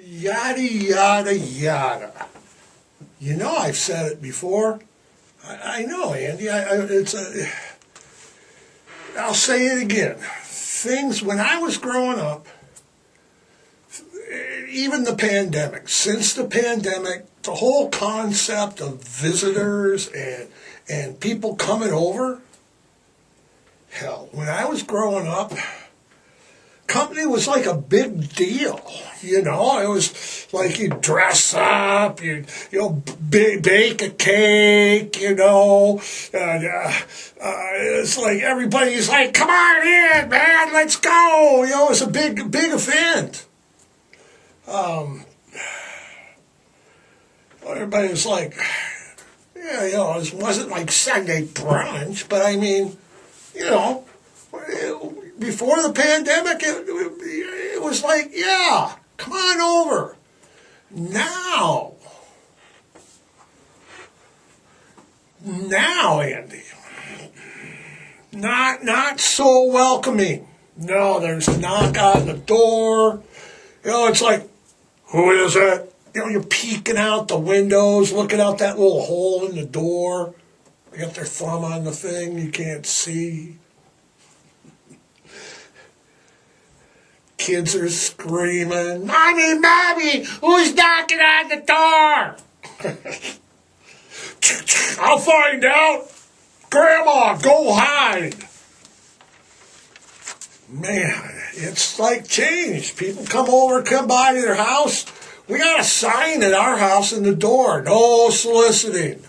Yada, yada, yada. You know, I've said it before. I know, Andy. I'll say it again. Things, when I was growing up, even the pandemic, since the pandemic, the whole concept of visitors and people coming over, hell, when I was growing up, company was like a big deal. You know, it was like you dress up, you bake a cake, it's like everybody's like, come on in, man, let's go. You know, it was a big event. Everybody was like, yeah, it wasn't like Sunday brunch, but I mean, before the pandemic, it was like, yeah, come on over. Now, Andy, not so welcoming. No, there's a knock on the door. It's like, who is it? You're peeking out the windows, looking out that little hole in the door. They got their thumb on the thing you can't see. Kids are screaming, Mommy, who's knocking on the door? I'll find out. Grandma, go hide. Man, it's like changed. People come by to their house. We got a sign at our house in the door. No soliciting.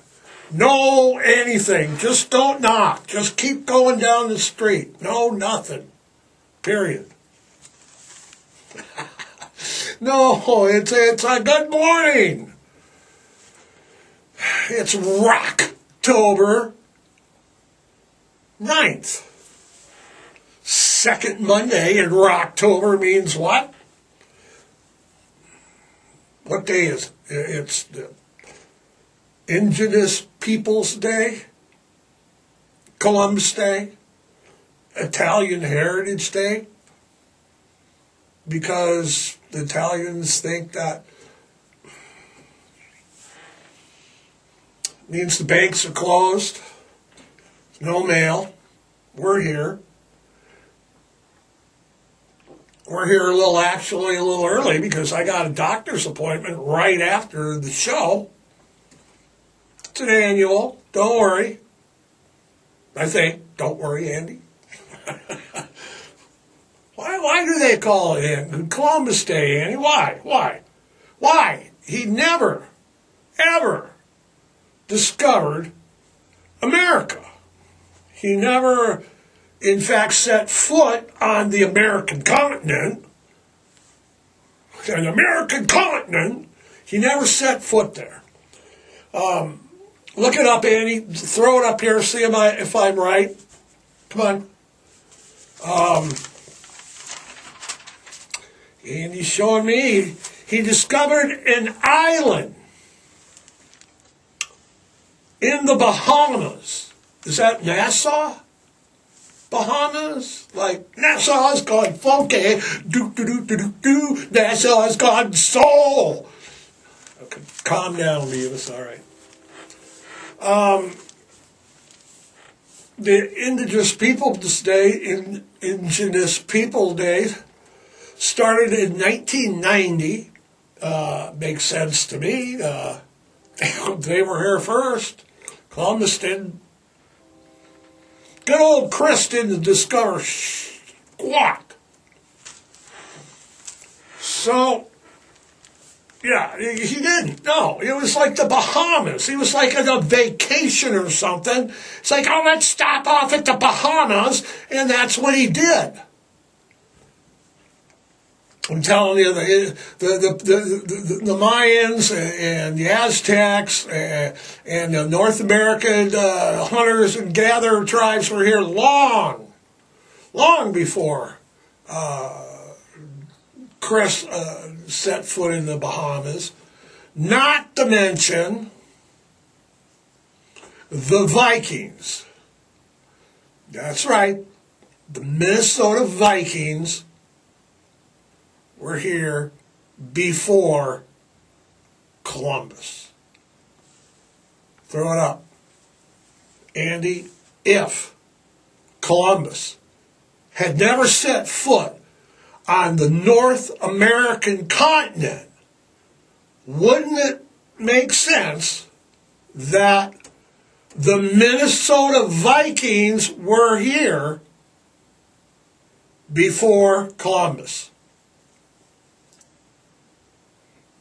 No anything. Just don't knock. Just keep going down the street. No nothing. Period. No, it's a good morning. It's Rocktober 9th. Second Monday in Rocktober means what? What day is it? It's the Indigenous Peoples Day, Columbus Day, Italian Heritage Day, because the Italians think that means the banks are closed, no mail. We're here. We're here a little early because I got a doctor's appointment right after the show. It's an annual. Don't worry. I think. Don't worry, Andy. Why do they call it Columbus Day, Andy? Why? He never, ever discovered America. He never, in fact, set foot on the American continent. An American continent. He never set foot there. Look it up, Andy. Throw it up here. See if I'm right. Come on. And he's showing me he discovered an island in the Bahamas. Is that Nassau? Bahamas? Like, Nassau's gone funky. Do. Nassau's gone soul. Okay, calm down, Beavis. All right. The Indigenous Peoples Day, Indigenous People Day, started in 1990. Makes sense to me. They were here first. Columbus didn't. Good old Chris didn't discover squat. So, yeah, he didn't. No, it was like the Bahamas. He was like on a vacation or something. It's like, oh, let's stop off at the Bahamas, and that's what he did. I'm telling you, the Mayans and the Aztecs and the North American hunters and gatherer tribes were here long before Chris set foot in the Bahamas. Not to mention the Vikings. That's right. The Minnesota Vikings were here before Columbus. Throw it up. Andy, if Columbus had never set foot on the North American continent, wouldn't it make sense that the Minnesota Vikings were here before Columbus?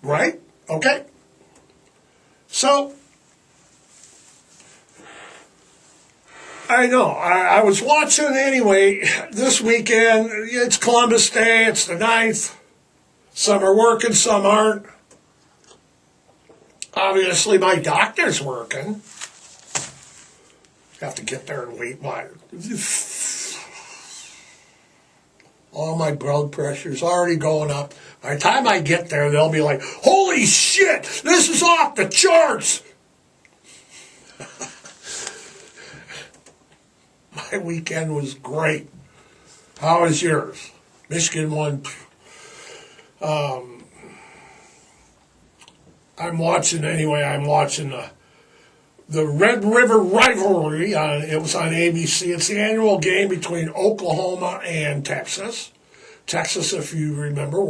Right? Okay. So, I know. I was watching anyway this weekend. It's Columbus Day. It's the 9th. Some are working, some aren't. Obviously, my doctor's working. Have to get there and wait. All my blood pressure's already going up. By the time I get there, they'll be like, holy shit, this is off the charts. My weekend was great. How was yours? Michigan won. I'm watching the Red River Rivalry. It was on ABC. It's the annual game between Oklahoma and Texas. Texas, if you remember,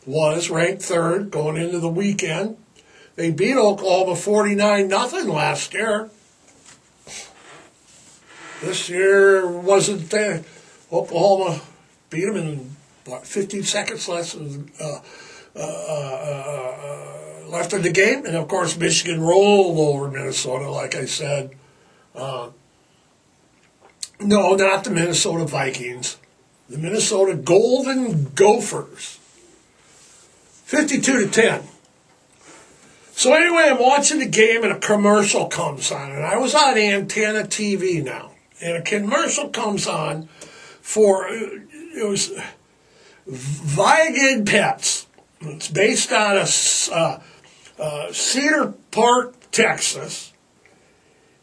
was ranked third going into the weekend. They beat Oklahoma 49-0 last year. This year wasn't there. Oklahoma beat them in 15 seconds left in the game, and of course Michigan rolled over Minnesota, like I said. No, not the Minnesota Vikings. The Minnesota Golden Gophers. 52-10. So anyway, I'm watching the game and a commercial comes on. And I was on Antenna TV now. And a commercial comes on for, it was Vegan Pets. It's based out of Cedar Park, Texas.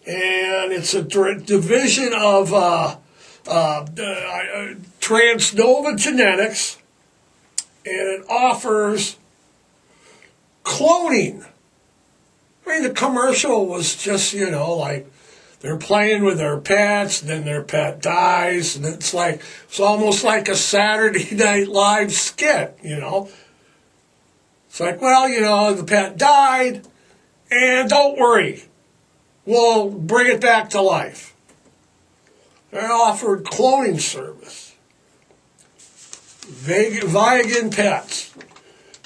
And it's a division of Transnova Genetics, and it offers cloning. I mean, the commercial was just, like they're playing with their pets, and then their pet dies, and it's almost like a Saturday Night Live skit, It's like, well, the pet died, and don't worry. We'll bring it back to life. They offered cloning service. Vegan Pets.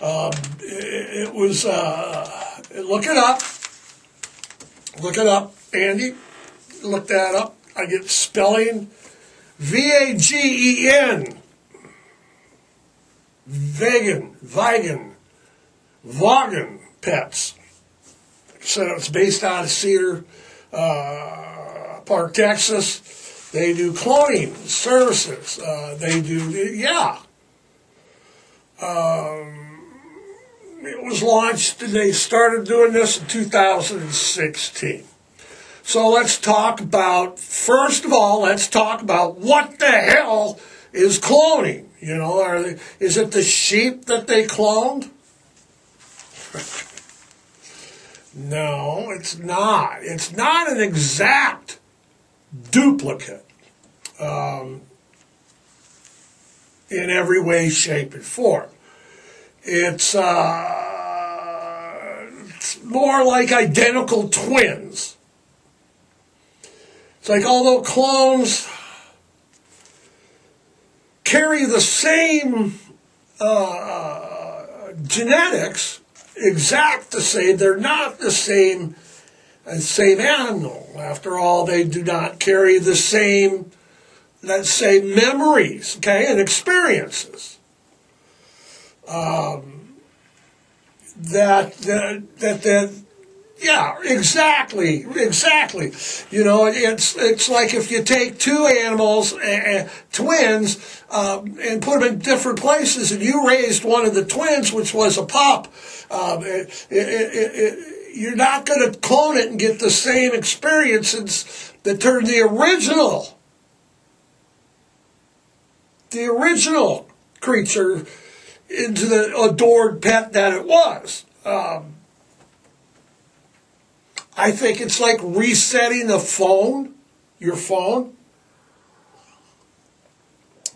It was, look it up. Look it up, Andy. Look that up. I get spelling. Vagen. Vegan Pets. So it's based out of Cedar Park, Texas. They do cloning services. It was launched, they started doing this in 2016. So first of all, let's talk about what the hell is cloning. Is it the sheep that they cloned? No, it's not. It's not an exact duplicate in every way, shape, and form. It's more like identical twins. It's like although clones carry the same genetics, exact the same, they're not the same animal. After all, they do not carry the same, let's say, memories, and experiences. Exactly. It's like if you take two animals, twins, and put them in different places, and you raised one of the twins, which was a pup. You're not going to clone it and get the same experiences that turned the original creature into the adored pet that it was. I think it's like resetting the phone, your phone.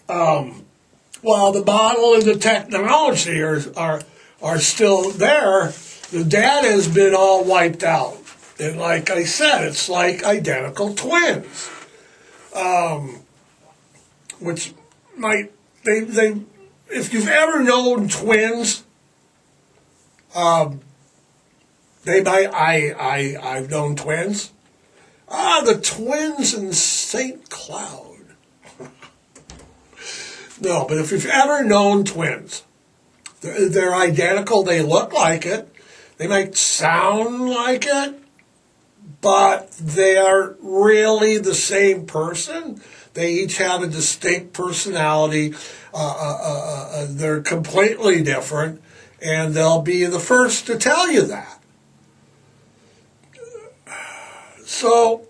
While the model and the technology are still there, the data has been all wiped out. And like I said, it's like identical twins. Which might, they if you've ever known twins, I've known twins. The twins in St. Cloud. No, but if you've ever known twins, they're identical, they look like it, they might sound like it, but they are really the same person. They each have a distinct personality. They're completely different, and they'll be the first to tell you that. So,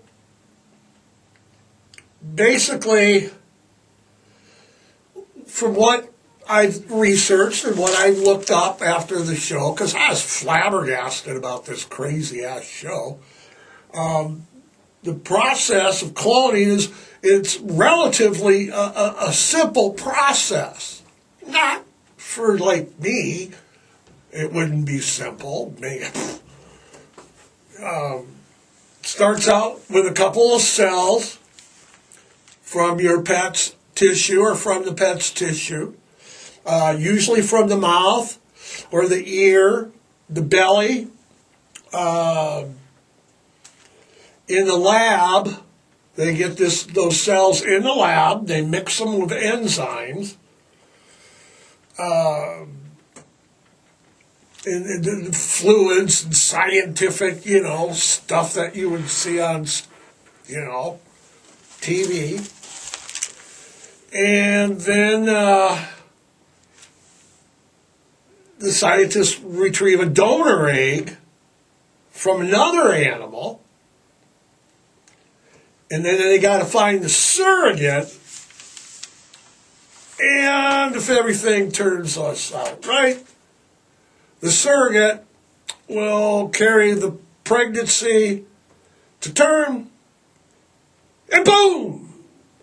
basically, from what I've researched and what I looked up after the show, because I was flabbergasted about this crazy-ass show, the process of cloning it's relatively a simple process. Not for, like, me. It wouldn't be simple. Starts out with a couple of cells from your pet's tissue or from the pet's tissue, usually from the mouth or the ear, the belly. In the lab, they get those cells in the lab. They mix them with enzymes. And fluids and scientific, stuff that you would see on, TV. And then the scientists retrieve a donor egg from another animal. And then they got to find the surrogate. And if everything turns us out right, the surrogate will carry the pregnancy to term, and boom,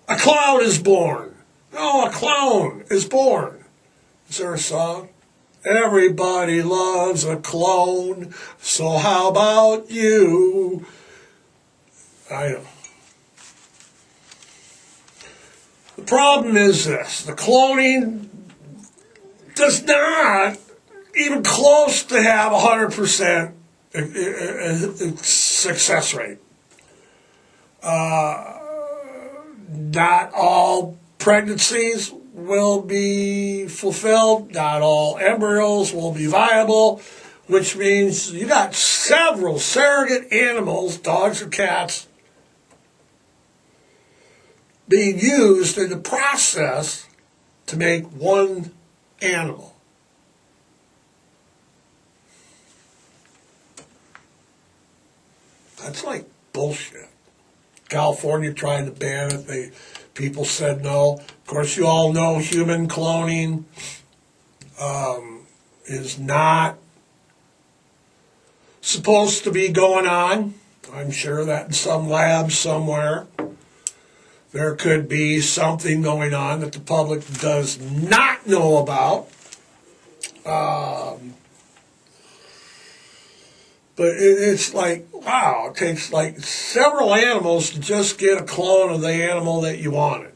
a cloud is born. No, a clone is born. Is there a song? Everybody loves a clone, so how about you? I don't know. The problem is this. The cloning does not even close to have 100% success rate. Not all pregnancies will be fulfilled. Not all embryos will be viable, which means you got several surrogate animals, dogs or cats, being used in the process to make one animal. That's like bullshit. California tried to ban it. People said no. Of course, you all know human cloning is not supposed to be going on. I'm sure that in some lab somewhere there could be something going on that the public does not know about. But it's like, wow, it takes like several animals to just get a clone of the animal that you wanted.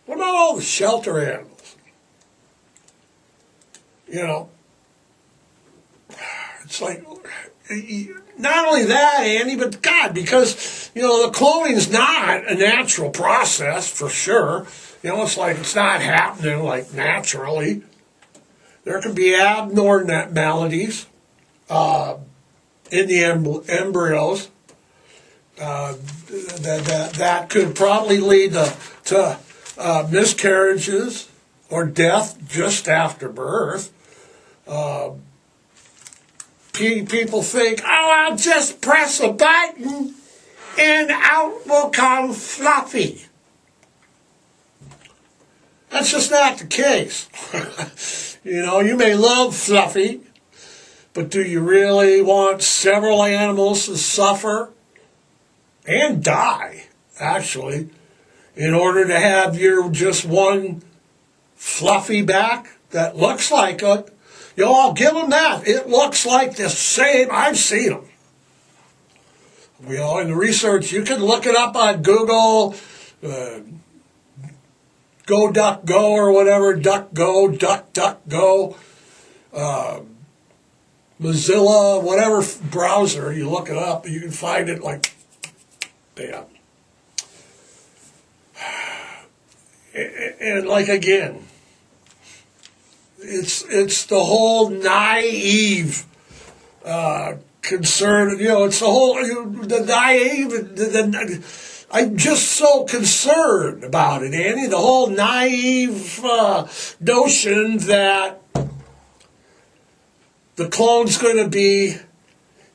What about all the shelter animals? It's like, not only that, Andy, but God, because, the cloning's not a natural process, for sure. It's like it's not happening like naturally. There could be abnormalities in the embryos that could probably lead to miscarriages or death just after birth. People think, I'll just press a button and out will come Fluffy. That's just not the case. You know, you may love Fluffy, but do you really want several animals to suffer and die, actually, in order to have your just one Fluffy back that looks like it? You know, I'll give them that. It looks like the same. I've seen them. You know, in the research, you can look it up on Google, Go Duck Go or whatever, Duck Go, Duck Duck Go, Mozilla, whatever browser, you look it up, you can find it like, bam. And like again, it's the whole naive concern. You know, it's the whole the naive. I'm just so concerned about it, Andy. The whole naive notion that the clone's going to be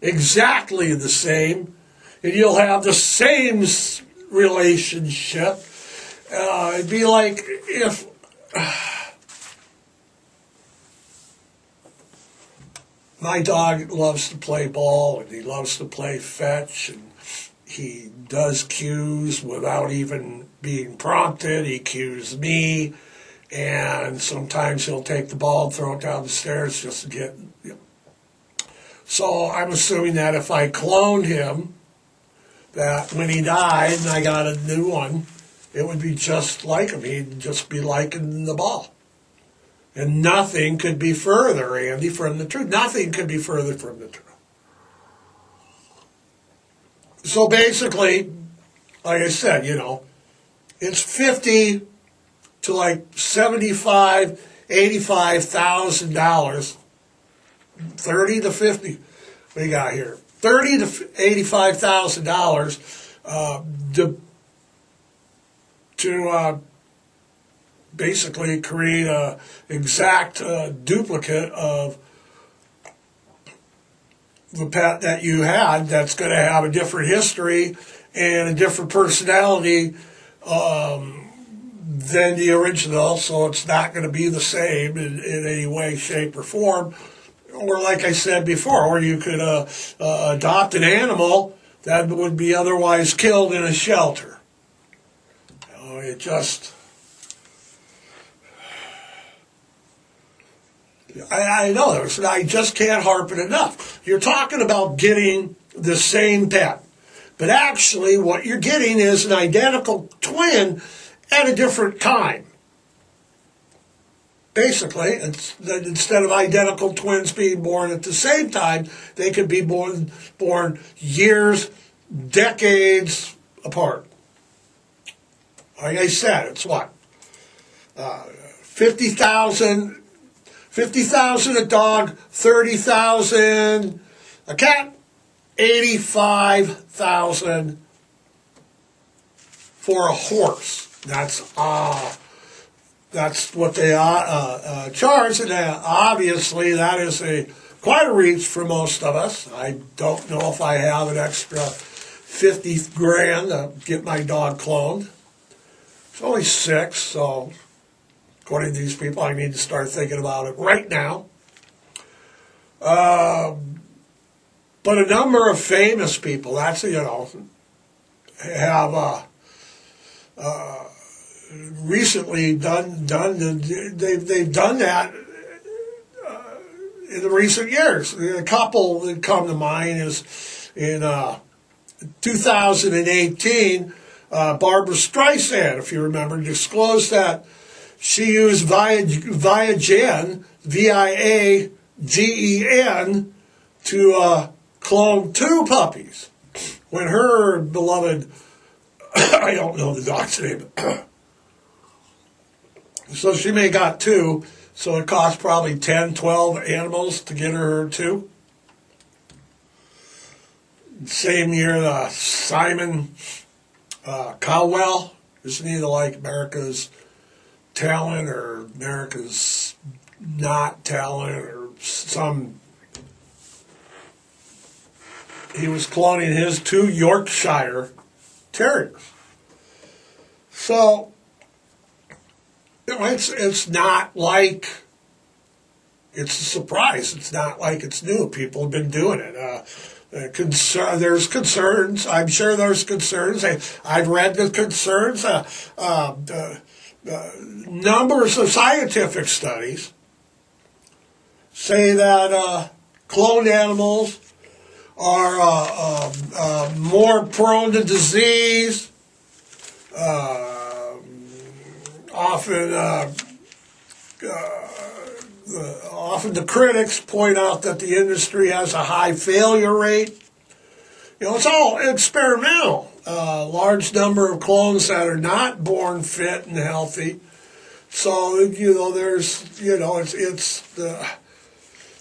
exactly the same, and you'll have the same relationship. It'd be like if my dog loves to play ball, and he loves to play fetch, and he does cues without even being prompted. He cues me, and sometimes he'll take the ball and throw it down the stairs just to get. You know. So I'm assuming that if I cloned him, that when he died and I got a new one, it would be just like him. He'd just be liking the ball. And nothing could be further, Andy, from the truth. Nothing could be further from the truth. So basically, like I said, you know, it's 50 to like $75,000, $85,000, 30 to 50. What do you got here? $30 to $85,000 to basically create a exact duplicate of the pet that you had that's going to have a different history and a different personality than the original, so it's not going to be the same in any way, shape, or form. Or like I said before, or you could adopt an animal that would be otherwise killed in a shelter. You know, it just... I know this, and I just can't harp it enough. You're talking about getting the same pet, but actually what you're getting is an identical twin at a different time. Basically, instead of identical twins being born at the same time, they could be born years, decades apart. Like I said, it's what? 50,000 a dog, 30,000 a cat, 85,000 for a horse. That's what they charge, and obviously that is quite a reach for most of us. I don't know if I have an extra 50 grand to get my dog cloned. It's only 6, so according to these people, I need to start thinking about it right now. But a number of famous people, have recently done they've done that in the recent years. A couple that come to mind is in 2018, Barbara Streisand, if you remember, disclosed that she used Viagen, Viagen, to clone 2 puppies when her beloved, I don't know the dog's name, so she may got 2, so it cost probably 10, 12 animals to get her 2. Same year, Simon Cowell, isn't he like America's Talent or America's Not Talent or some... He was cloning his 2 Yorkshire Terriers. So, it's not like it's a surprise. It's not like it's new. People have been doing it. There's concerns. I'm sure there's concerns. I've read the concerns. Numbers of scientific studies say that cloned animals are more prone to disease. Often, often the critics point out that the industry has a high failure rate. It's all experimental. Large number of clones that are not born fit and healthy. So there's it's the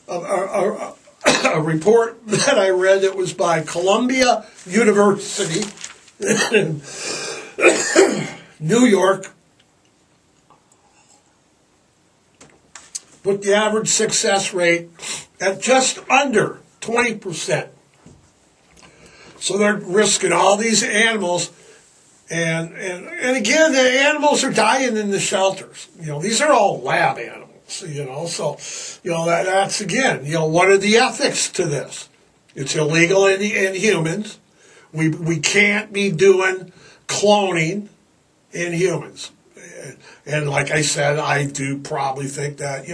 a report that I read that was by Columbia University in New York put the average success rate at just under 20%. So they're risking all these animals, and again, the animals are dying in the shelters. These are all lab animals. So that's again, what are the ethics to this? It's illegal in humans. We can't be doing cloning in humans. And like I said, I do probably think that,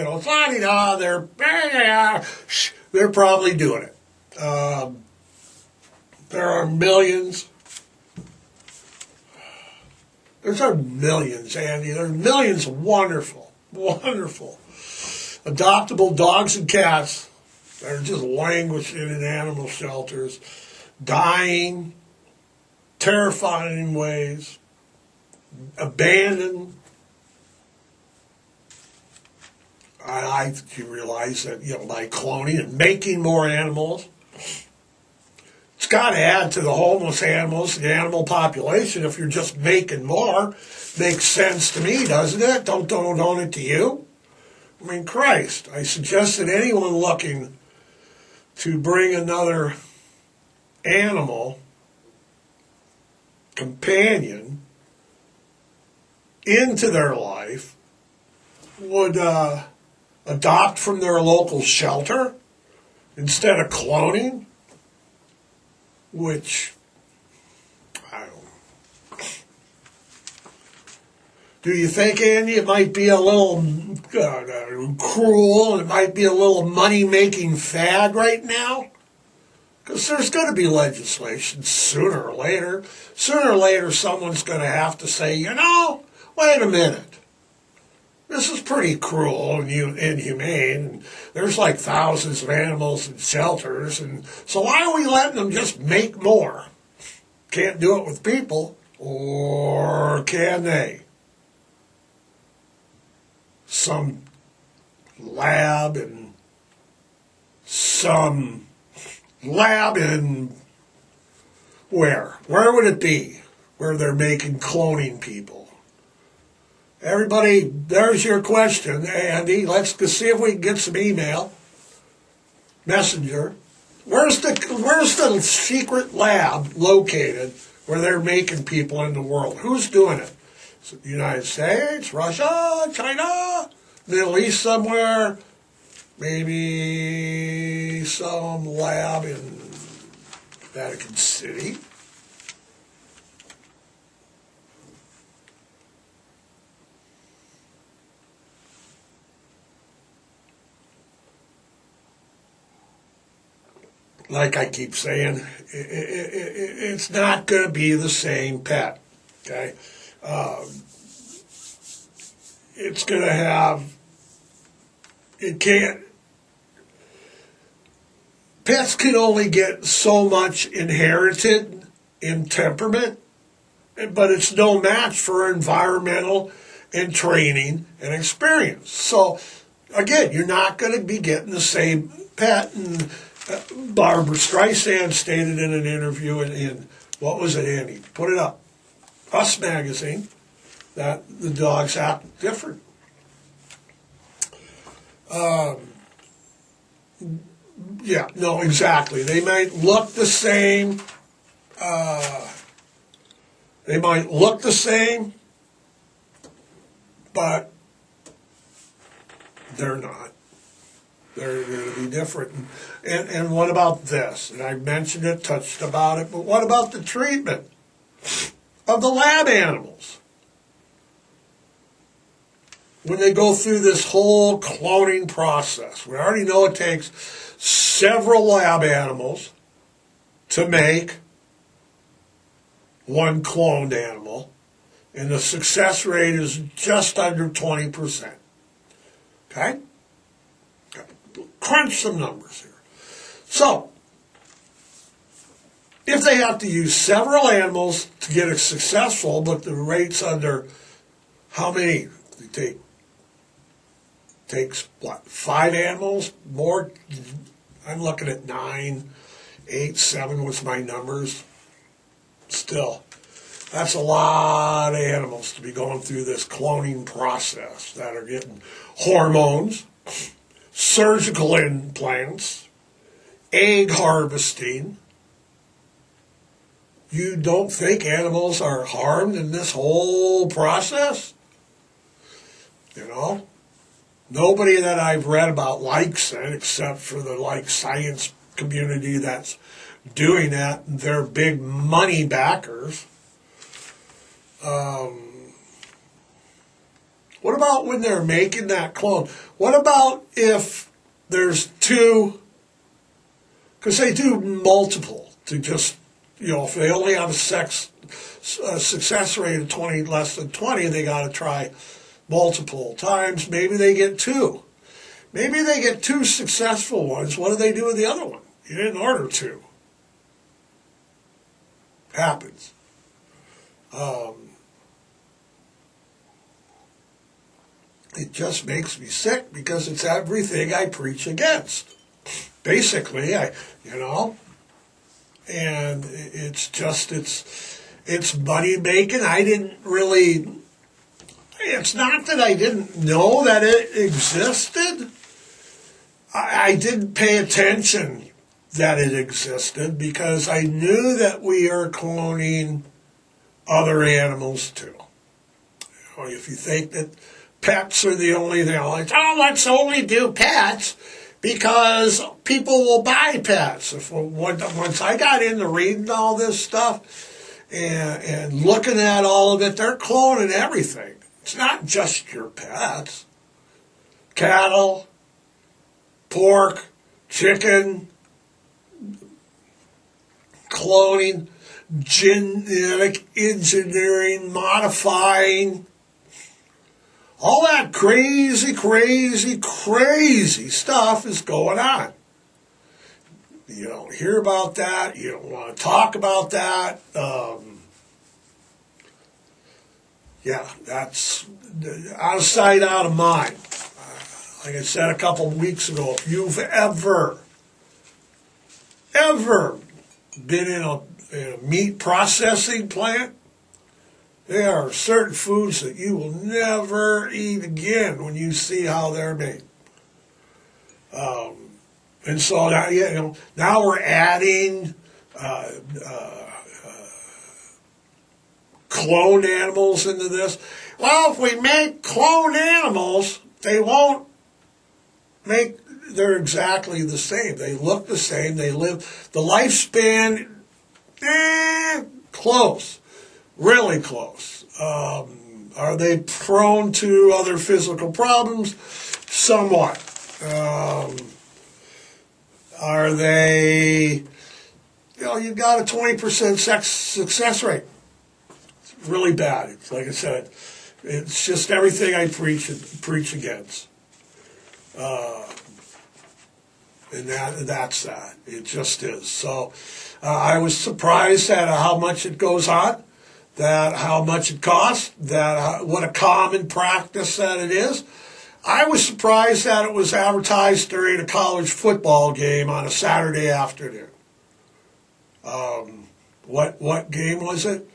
they're probably doing it. There are millions. There's millions, Andy. There's millions of wonderful adoptable dogs and cats that are just languishing in animal shelters, dying, terrifying ways, abandoned. I think you realize that, by cloning and making more animals, it's got to add to the homeless animals, the animal population. If you're just making more, makes sense to me, doesn't it? Don't it to you? I mean, Christ, I suggest that anyone looking to bring another animal, companion, into their life would adopt from their local shelter instead of cloning, which, I don't know. Do you think, Andy, it might be a little cruel, and it might be a little money-making fad right now? Because there's going to be legislation sooner or later. Sooner or later, someone's going to have to say, wait a minute. This is pretty cruel and inhumane. And there's like thousands of animals in shelters. And so why are we letting them just make more? Can't do it with people. Or can they? Some lab in where? Where would it be? Where they're making cloning people? Everybody, there's your question, Andy. Let's see if we can get some email. Messenger. Where's the secret lab located where they're making people in the world? Who's doing it? Is it the United States, Russia, China, Middle East somewhere? Maybe some lab in Vatican City? Like I keep saying, it's not going to be the same pet, okay? It's going to have, pets can only get so much inherited in temperament, but it's no match for environmental and training and experience. So, again, you're not going to be getting the same pet. And Barbara Streisand stated in an interview in what was it, Andy? Put it up. Us magazine, that the dogs act different. Yeah, no, exactly. They might look the same. But They're not. They're going to be different. And what about this? And I mentioned it, touched about it, but what about the treatment of the lab animals? When they go through this whole cloning process, we already know it takes several lab animals to make one cloned animal, and the success rate is just under 20%. Okay? Crunch some numbers here. So, if they have to use several animals to get it successful, but the rate's under how many? They takes what, 5 animals? More? I'm looking at 9, 8, 7 was my numbers. Still, that's a lot of animals to be going through this cloning process that are getting hormones, surgical implants, egg harvesting. You don't think animals are harmed in this whole process? You know? Nobody that I've read about likes it, except for the science community that's doing that. They're big money backers. What about when they're making that clone? What about if there's 2, because they do multiple to just, if they only have a success rate of 20, less than 20, they got to try multiple times. Maybe they get 2. Maybe they get 2 successful ones. What do they do with the other one? You didn't order 2. Happens. It just makes me sick because it's everything I preach against. Basically, and it's money making. It's not that I didn't know that it existed. I didn't pay attention that it existed because I knew that we are cloning other animals too. If you think that pets are the only thing, let's only do pets because people will buy pets. Once I got into reading all this stuff and looking at all of it, they're cloning everything. It's not just your pets. Cattle, pork, chicken, cloning, genetic engineering, modifying, all that crazy, crazy, crazy stuff is going on. You don't hear about that. You don't want to talk about that. That's out of sight, out of mind. Like I said a couple of weeks ago, if you've ever been in a meat processing plant, there are certain foods that you will never eat again when you see how they're made. And so now we're adding cloned animals into this. Well, if we make cloned animals, they won't they're exactly the same. They look the same. They live, the lifespan, close. Really close. Are they prone to other physical problems? Somewhat. Are they, you've got a 20% success rate. It's really bad. It's like I said, it's just everything I preach against. And that's that. It just is. So I was surprised at how much it goes on, that how much it costs, that what a common practice that it is. I was surprised that it was advertised during a college football game on a Saturday afternoon. What game was it?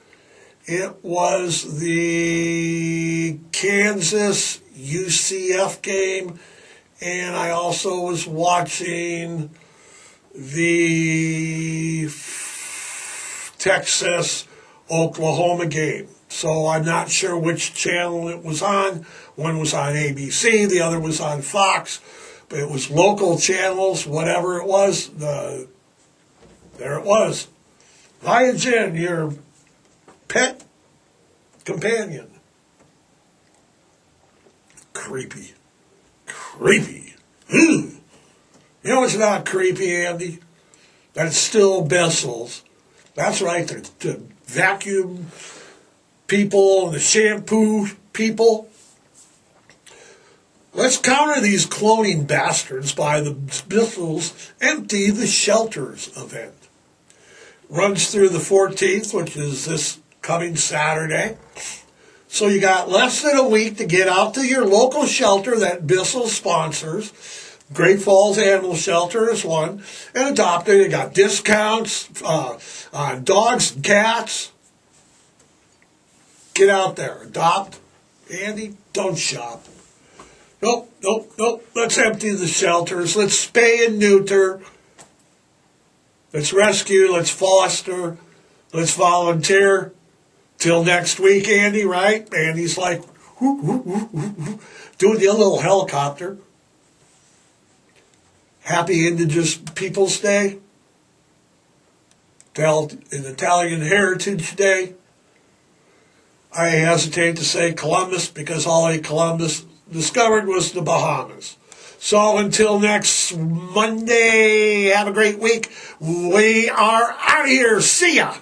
It was the Kansas UCF game, and I also was watching the Texas-Oklahoma game. So I'm not sure which channel it was on. One was on ABC, the other was on Fox. But it was local channels, whatever it was. There it was. Lion, your pet companion. Creepy. Creepy. You know what's not creepy, Andy? That's still Bissell's. That's right, the vacuum people, the shampoo people. Let's counter these cloning bastards by the Bissell's Empty the Shelters event. Runs through the 14th, which is this coming Saturday. So you got less than a week to get out to your local shelter that Bissell sponsors. Great Falls Animal Shelter is one. And adopt it. You got discounts on dogs and cats. Get out there. Adopt. Andy, don't shop. Nope. Let's empty the shelters. Let's spay and neuter. Let's rescue. Let's foster. Let's volunteer. Till next week, Andy, right? Andy's like, doing the little helicopter. Happy Indigenous Peoples Day. Italian Heritage Day. I hesitate to say Columbus because all Columbus discovered was the Bahamas. So until next Monday, have a great week. We are out of here. See ya.